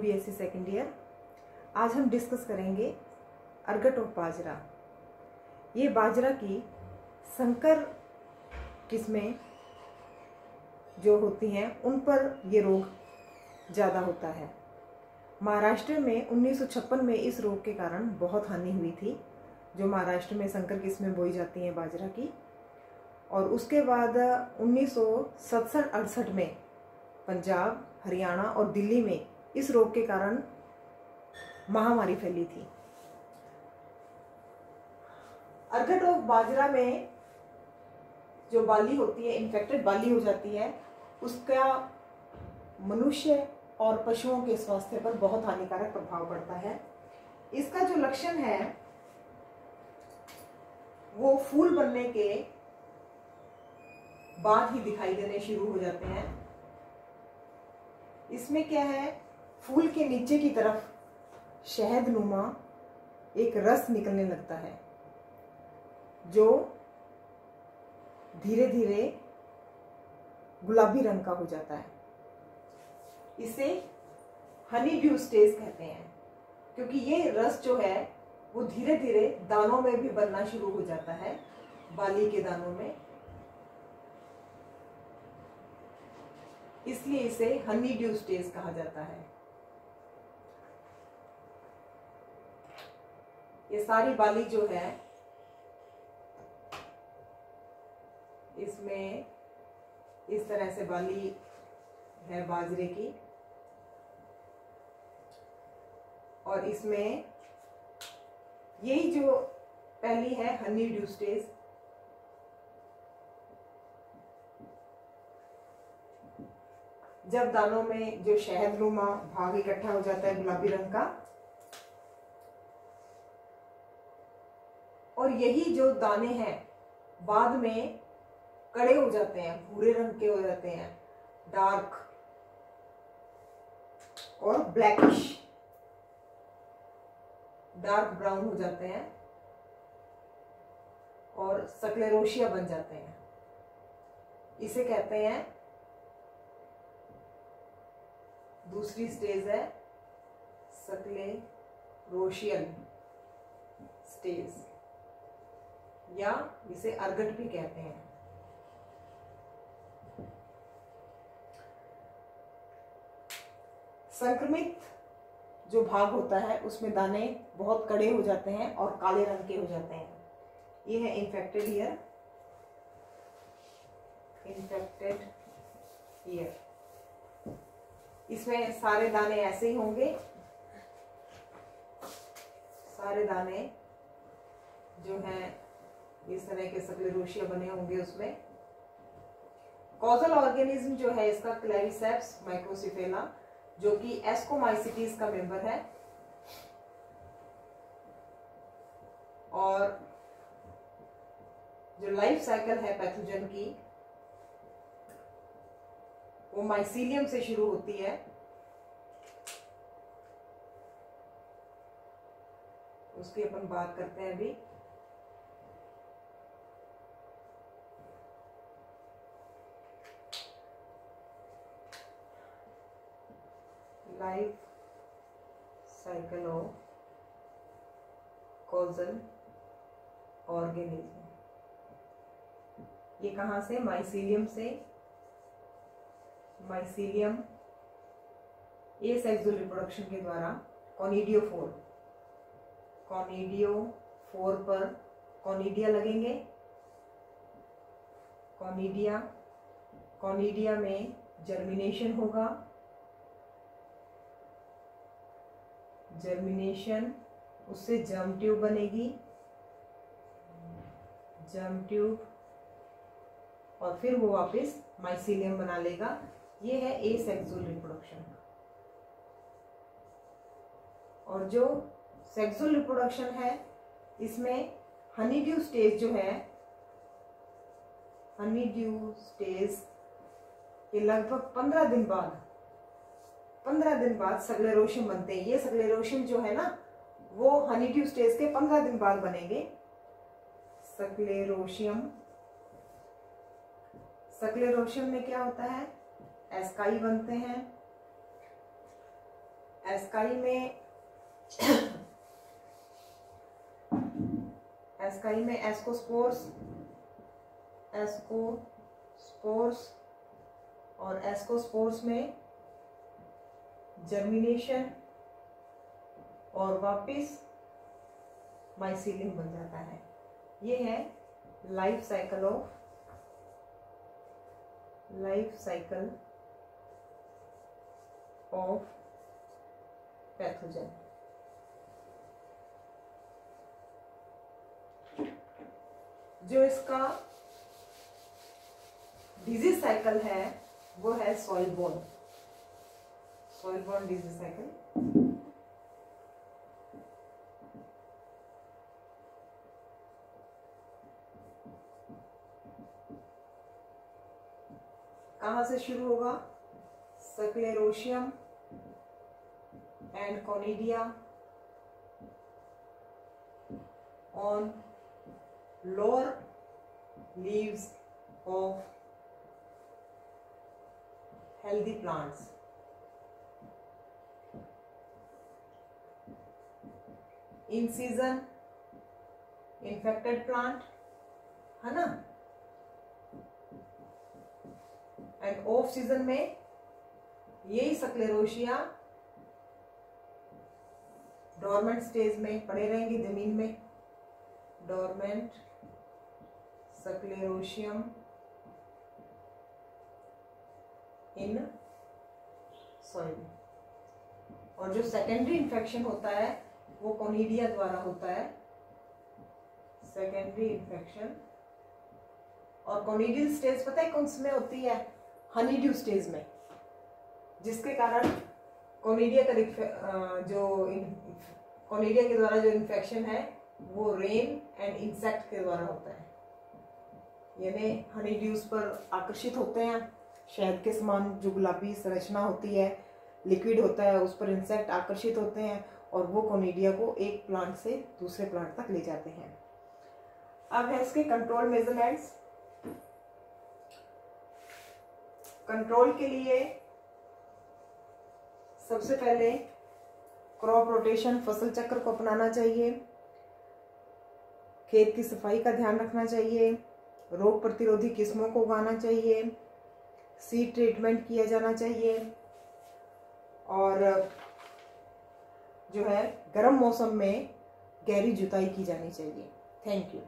BSc second year. आज हम discuss करेंगे अर्गट ऑफ बाजरा। ये बाजरा की संकर किस्में जो होती हैं उन पर ये रोग ज़्यादा होता है। महाराष्ट्र में 1956 में इस रोग के कारण बहुत हानि हुई थी, जो महाराष्ट्र में संकर किस्में बोई जाती हैं बाजरा की। और उसके बाद 1967-68 में पंजाब, हरियाणा और दिल्ली में इस रोग के कारण महामारी फैली थी। अर्गट ऑफ बाजरा में जो बाली होती है, इन्फेक्टेड बाली हो जाती है, उसका मनुष्य और पशुओं के स्वास्थ्य पर बहुत हानिकारक प्रभाव पड़ता है। इसका जो लक्षण है वो फूल बनने के बाद ही दिखाई देने शुरू हो जाते हैं। इसमें क्या है, फूल के नीचे की तरफ शहद नुमा एक रस निकलने लगता है, जो धीरे धीरे गुलाबी रंग का हो जाता है। इसे हनी ड्यू स्टेज कहते हैं, क्योंकि ये रस जो है वो धीरे धीरे दानों में भी बनना शुरू हो जाता है, बाली के दानों में। इसलिए इसे हनी ड्यू स्टेज कहा जाता है। ये सारी बाली जो है इसमें इस तरह से बाली है बाजरे की, और इसमें यही जो पहली है हनी ड्यू स्टेज, जब दानों में जो शहदनुमा भाग इकट्ठा हो जाता है गुलाबी रंग का, और यही जो दाने हैं बाद में कड़े हो जाते हैं, भूरे रंग के हो जाते हैं, डार्क और ब्लैकिश, डार्क ब्राउन हो जाते हैं और सक्लेरोशिया बन जाते हैं। इसे कहते हैं, दूसरी स्टेज है सक्लेरोशियल स्टेज, या इसे अर्गट भी कहते हैं। संक्रमित जो भाग होता है उसमें दाने बहुत कड़े हो जाते हैं और काले रंग के हो जाते हैं। ये है इन्फेक्टेड ईयर, इन्फेक्टेड ईयर। इसमें सारे दाने ऐसे ही होंगे, सारे दाने जो हैं इस तरह के सक्लेरोशिया बने होंगे। उसमें कॉजल ऑर्गेनिज्म जो है इसका क्लेविसेप्स माइक्रोसिफेला, जो कि एस्कोमाइसिटीज का मेंबर है, और जो लाइफ साइकिल है पैथोजन की वो माइसीलियम से शुरू होती है। उसकी अपन बात करते हैं अभी। Life cycle of causal organism, ये कहां से, माइसीलियम से। माइसीलियम एसेक्सुअल रिप्रोडक्शन के द्वारा कॉनिडियोफोर पर कॉनिडिया लगेंगे। कॉनिडिया में जर्मिनेशन होगा, जर्मिनेशन उससे जर्म ट्यूब बनेगी, जर्म ट्यूब, और फिर वो वापस माइसीलियम बना लेगा। ये है एसेक्सुअल रिप्रोडक्शन। और जो सेक्सुअल रिप्रोडक्शन है इसमें हनी ड्यू स्टेज जो है, हनी ड्यू स्टेज के लगभग 15 दिन बाद सक्लेरोशियम बनते हैं। ये सक्लेरोशियम जो है ना वो हनी ड्यू स्टेज के 15 दिन बाद बनेंगे। सक्लेरोशियम में क्या होता है, एस्काई बनते हैं। एस्काई में एस्कोस्पोर्स और एस्कोस्पोर्स में जर्मिनेशन और वापस माइसीलियम बन जाता है। ये है लाइफ साइकिल ऑफ पैथोजन। जो इसका डिजीज साइकिल है वो है सॉइल बोर्न डिजीज साइकिल। कहाँ से शुरू होगा? Sclerotium and conidia on lower leaves of healthy plants. In season infected plant है ना, एंड ऑफ सीजन में यही स्क्लेरोशिया डोरमेंट स्टेज में पड़े रहेंगे जमीन में। Dormant sclerotium in soil. और जो सेकेंडरी इन्फेक्शन होता है वो कोनिडिया द्वारा होता है, सेकेंडरी इन्फेक्शन। और कोनिडियल स्टेज पता है कौन सी में होती है? हनीड्यू स्टेज में, जिसके कारण कोनिडिया के द्वारा जो इन्फेक्शन है वो रेन एंड इंसेक्ट के द्वारा होता है। यानी हनीड्यूज पर आकर्षित होते हैं, शहद के समान जो गुलाबी संरचना होती है, लिक्विड होता है, उस पर इंसेक्ट आकर्षित होते हैं और वो कोनिडिया को एक प्लांट से दूसरे प्लांट तक ले जाते हैं। अब है इसके कंट्रोल मेजरमेंट्स। कंट्रोल के लिए सबसे पहले क्रॉप रोटेशन, फसल चक्र को अपनाना चाहिए। खेत की सफाई का ध्यान रखना चाहिए। रोग प्रतिरोधी किस्मों को उगाना चाहिए। सीड ट्रीटमेंट किया जाना चाहिए। और जो है गर्म मौसम में गहरी जुताई की जानी चाहिए। Thank you.